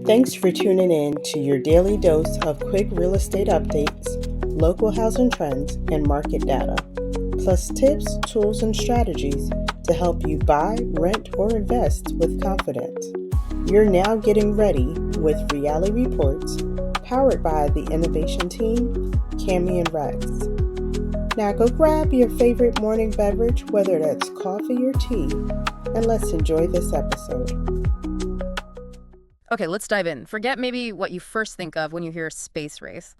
Thanks for tuning in to your daily dose of quick real estate updates, local housing trends, and market data, plus tips, tools, and strategies to help you buy, rent, or invest with confidence. You're now getting ready with RealiCare Reports, powered by the innovation team, Cami and Rex. Now go grab your favorite morning beverage, whether that's coffee or tea, and let's enjoy this episode. Okay, let's dive in. Forget maybe what you first think of when you hear space race.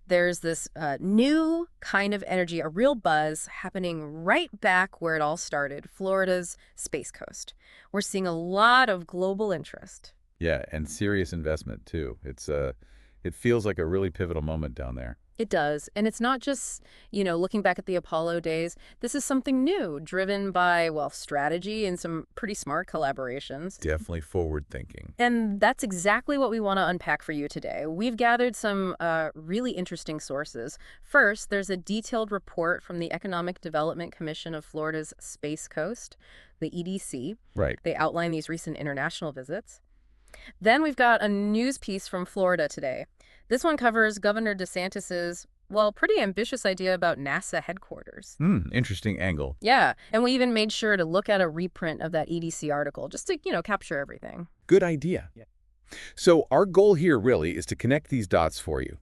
There's this new kind of energy, a real buzz happening right back where it all started, Florida's Space Coast. We're seeing a lot of global interest. Yeah, and serious investment too. It feels like a really pivotal moment down there. It does. And it's not just, looking back at the Apollo days. This is something new, driven by, strategy and some pretty smart collaborations. Definitely forward thinking. And that's exactly what we want to unpack for you today. We've gathered some really interesting sources. First, there's a detailed report from the Economic Development Commission of Florida's Space Coast, the EDC. Right. They outline these recent international visits. Then we've got a news piece from Florida today. This one covers Governor DeSantis's, pretty ambitious idea about NASA headquarters. Interesting angle. Yeah, and we even made sure to look at a reprint of that EDC article just to, capture everything. Good idea. Yeah. So our goal here really is to connect these dots for you.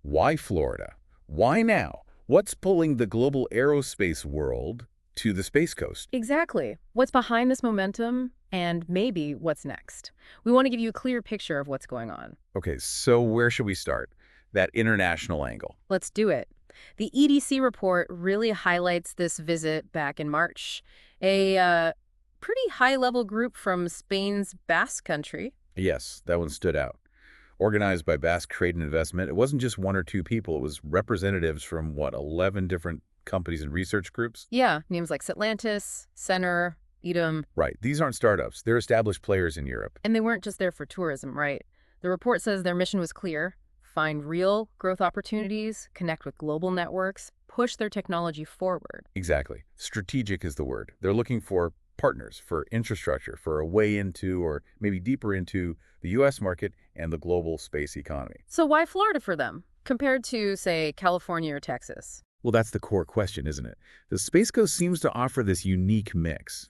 Why Florida? Why now? What's pulling the global aerospace world to the Space Coast? Exactly. What's behind this momentum? And maybe what's next. We want to give you a clear picture of what's going on. Okay, so where should we start? That international angle. Let's do it. The EDC report really highlights this visit back in March. A pretty high-level group from Spain's Basque Country. Yes, that one stood out. Organized by Basque Trade and Investment, it wasn't just one or two people. It was representatives from, 11 different companies and research groups? Yeah, names like Atlantis, Center, Edom. Right. These aren't startups. They're established players in Europe. And they weren't just there for tourism, right? The report says their mission was clear: find real growth opportunities, connect with global networks, push their technology forward. Exactly. Strategic is the word. They're looking for partners, for infrastructure, for a way into or maybe deeper into the U.S. market and the global space economy. So why Florida for them, compared to, say, California or Texas? Well, that's the core question, isn't it? The Space Coast seems to offer this unique mix.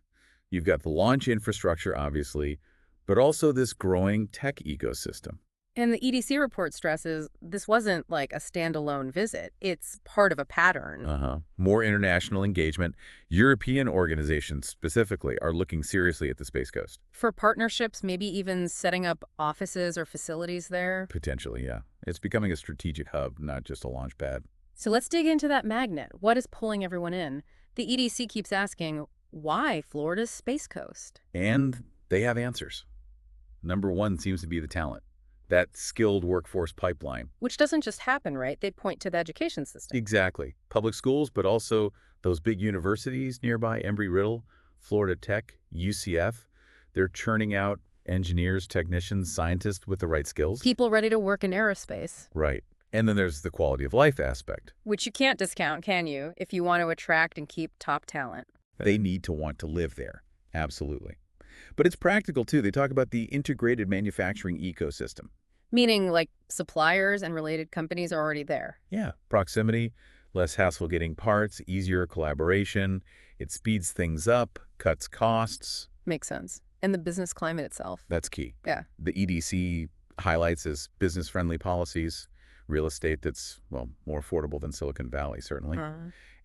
You've got the launch infrastructure, obviously, but also this growing tech ecosystem. And the EDC report stresses this wasn't like a standalone visit. It's part of a pattern. More international engagement. European organizations specifically are looking seriously at the Space Coast. For partnerships, maybe even setting up offices or facilities there? Potentially, yeah. It's becoming a strategic hub, not just a launch pad. So let's dig into that magnet. What is pulling everyone in? The EDC keeps asking, why Florida's Space Coast? And they have answers. Number one seems to be the talent. That skilled workforce pipeline. Which doesn't just happen, right? They point to the education system. Exactly. Public schools, but also those big universities nearby, Embry-Riddle, Florida Tech, UCF. They're churning out engineers, technicians, scientists with the right skills. People ready to work in aerospace. Right. And then there's the quality of life aspect. Which you can't discount, can you, if you want to attract and keep top talent? They need to want to live there. Absolutely. But it's practical, too. They talk about the integrated manufacturing ecosystem. Meaning, like, suppliers and related companies are already there. Yeah. Proximity, less hassle getting parts, easier collaboration. It speeds things up, cuts costs. Makes sense. And the business climate itself. That's key. Yeah. The EDC highlights as business-friendly policies, real estate that's, more affordable than Silicon Valley, certainly.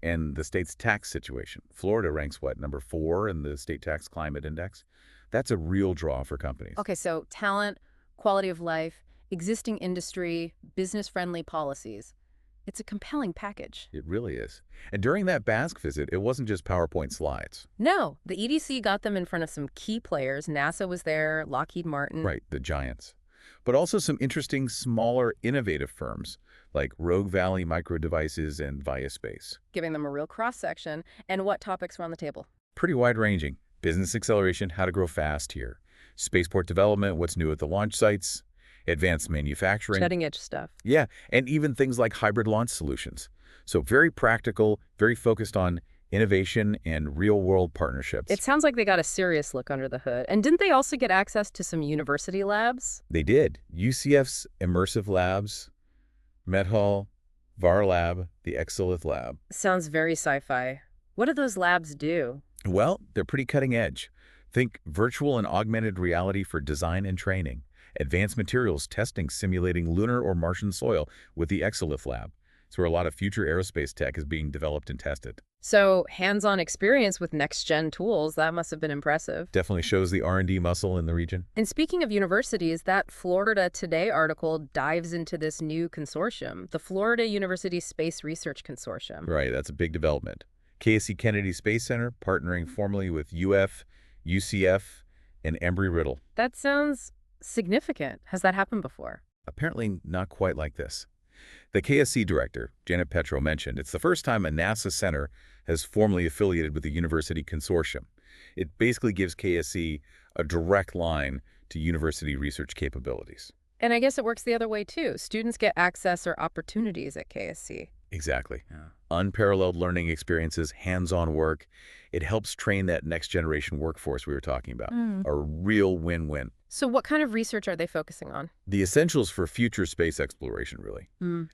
And the state's tax situation. Florida ranks, number 4 in the State Tax Climate Index? That's a real draw for companies. Okay, so talent, quality of life, existing industry, business-friendly policies. It's a compelling package. It really is. And during that Basque visit, it wasn't just PowerPoint slides. No, the EDC got them in front of some key players. NASA was there, Lockheed Martin. Right, the giants. But also some interesting, smaller, innovative firms like Rogue Valley Micro Devices and Viaspace. Giving them a real cross-section. And what topics were on the table? Pretty wide-ranging. Business acceleration, how to grow fast here. Spaceport development, what's new at the launch sites. Advanced manufacturing. Cutting-edge stuff. Yeah, and even things like hybrid launch solutions. So very practical, very focused on innovation and real-world partnerships. It sounds like they got a serious look under the hood. And didn't they also get access to some university labs? They did. UCF's immersive labs, MedHall, VAR Lab, the Exolith Lab. Sounds very sci-fi. What do those labs do? Well, they're pretty cutting edge. Think virtual and augmented reality for design and training. Advanced materials testing simulating lunar or Martian soil with the Exolith Lab. It's where a lot of future aerospace tech is being developed and tested. So hands-on experience with next-gen tools, that must have been impressive. Definitely shows the R&D muscle in the region. And speaking of universities, that Florida Today article dives into this new consortium, the Florida University Space Research Consortium. Right, that's a big development. KSC Kennedy Space Center partnering formally with UF, UCF, and Embry-Riddle. That sounds significant. Has that happened before? Apparently not quite like this. The KSC director, Janet Petro, mentioned it's the first time a NASA center has formally affiliated with the university consortium. It basically gives KSC a direct line to university research capabilities. And I guess it works the other way, too. Students get access or opportunities at KSC. Exactly. Yeah. Unparalleled learning experiences, hands-on work. It helps train that next-generation workforce we were talking about. A real win-win. So what kind of research are they focusing on? The essentials for future space exploration, really.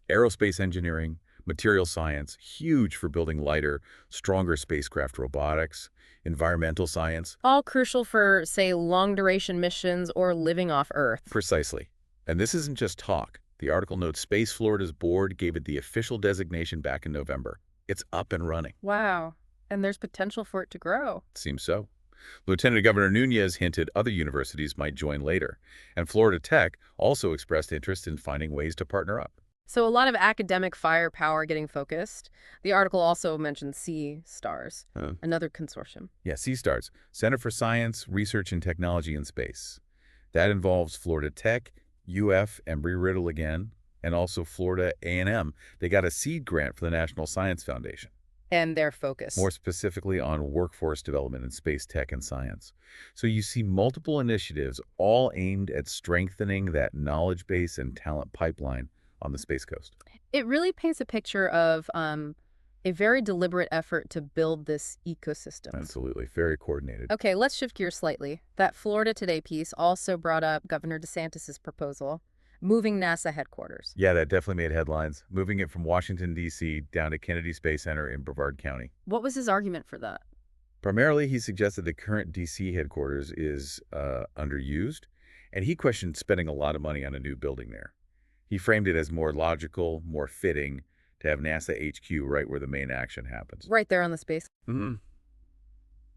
Aerospace engineering, material science, huge for building lighter, stronger spacecraft robotics, environmental science. All crucial for, say, long-duration missions or living off Earth. Precisely. And this isn't just talk. The article notes Space Florida's board gave it the official designation back in November. It's up and running. Wow. And there's potential for it to grow. Seems so. Lieutenant Governor Nunez hinted other universities might join later, and Florida Tech also expressed interest in finding ways to partner up. So a lot of academic firepower getting focused. The article also mentioned C-STARS, another consortium. Yeah, C-STARS, Center for Science, Research, and Technology in Space. That involves Florida Tech, UF, Embry-Riddle again, and also Florida A&M. They got a seed grant for the National Science Foundation. And their focus. More specifically on workforce development in space tech and science. So you see multiple initiatives all aimed at strengthening that knowledge base and talent pipeline on the Space Coast. It really paints a picture of a very deliberate effort to build this ecosystem. Absolutely. Very coordinated. Okay, let's shift gears slightly. That Florida Today piece also brought up Governor DeSantis's proposal, moving NASA headquarters. Yeah, that definitely made headlines, moving it from Washington, D.C. down to Kennedy Space Center in Brevard County. What was his argument for that? Primarily, he suggested the current D.C. headquarters is underused, and he questioned spending a lot of money on a new building there. He framed it as more logical, more fitting to have NASA HQ right where the main action happens. Right there on the space.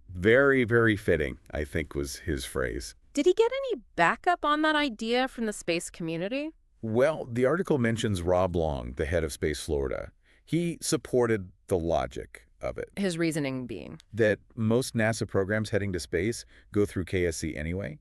Very, very fitting, I think was his phrase. Did he get any backup on that idea from the space community? Well, the article mentions Rob Long, the head of Space Florida. He supported the logic of it. His reasoning being? That most NASA programs heading to space go through KSC anyway.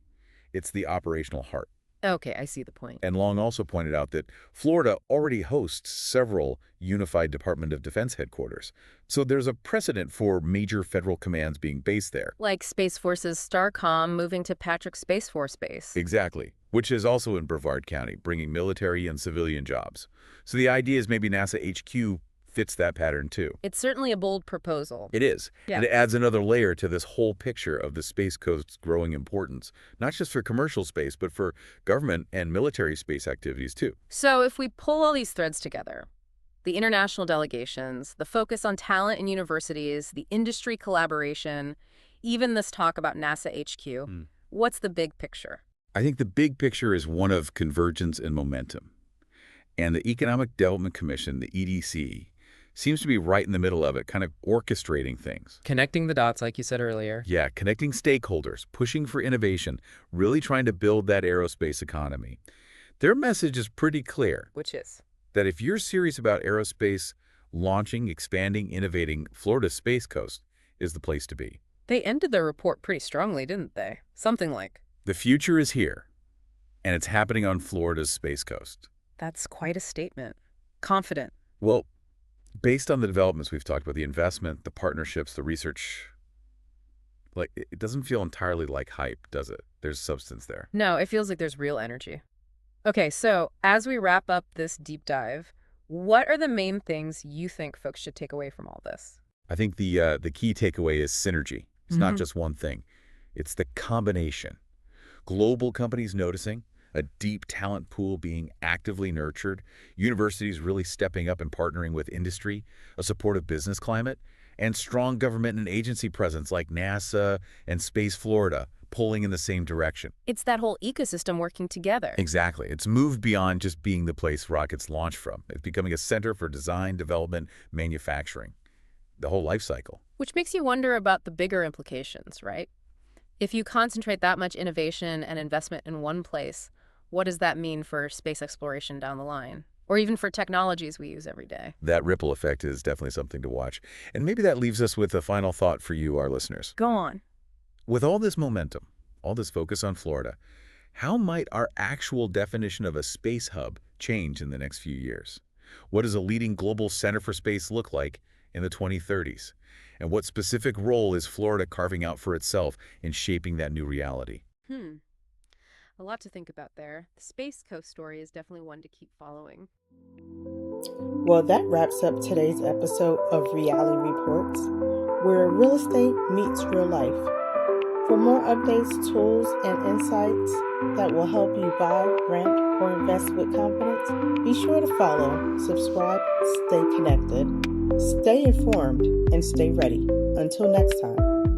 It's the operational heart. Okay, I see the point. And Long also pointed out that Florida already hosts several unified Department of Defense headquarters. So there's a precedent for major federal commands being based there. Like Space Force's STARCOM moving to Patrick Space Force Base. Exactly, which is also in Brevard County, bringing military and civilian jobs. So the idea is maybe NASA HQ fits that pattern too. It's certainly a bold proposal. It is. Yeah. And it adds another layer to this whole picture of the Space Coast's growing importance, not just for commercial space, but for government and military space activities too. So if we pull all these threads together, the international delegations, the focus on talent in universities, the industry collaboration, even this talk about NASA HQ, what's the big picture? I think the big picture is one of convergence and momentum. And the Economic Development Commission, the EDC, seems to be right in the middle of it, kind of orchestrating things. Connecting the dots, like you said earlier. Yeah, connecting stakeholders, pushing for innovation, really trying to build that aerospace economy. Their message is pretty clear. Which is? That if you're serious about aerospace, launching, expanding, innovating, Florida's Space Coast is the place to be. They ended their report pretty strongly, didn't they? Something like, the future is here, and it's happening on Florida's Space Coast. That's quite a statement. Confident. Well, based on the developments we've talked about, the investment, the partnerships, the research, like it doesn't feel entirely like hype, does it? There's substance there. No, it feels like there's real energy. Okay, so as we wrap up this deep dive, what are the main things you think folks should take away from all this? I think the key takeaway is synergy. It's not just one thing. It's the combination. Global companies noticing, a deep talent pool being actively nurtured, universities really stepping up and partnering with industry, a supportive business climate, and strong government and agency presence like NASA and Space Florida pulling in the same direction. It's that whole ecosystem working together. Exactly. It's moved beyond just being the place rockets launch from. It's becoming a center for design, development, manufacturing, the whole life cycle. Which makes you wonder about the bigger implications, right? If you concentrate that much innovation and investment in one place, what does that mean for space exploration down the line? Or even for technologies we use every day? That ripple effect is definitely something to watch. And maybe that leaves us with a final thought for you, our listeners. Go on. With all this momentum, all this focus on Florida, how might our actual definition of a space hub change in the next few years? What does a leading global center for space look like in the 2030s? And what specific role is Florida carving out for itself in shaping that new reality? A lot to think about there. The Space Coast story is definitely one to keep following. Well, that wraps up today's episode of Reality Reports, where real estate meets real life. For more updates, tools, and insights that will help you buy, rent, or invest with confidence, be sure to follow, subscribe, stay connected, stay informed, and stay ready. Until next time.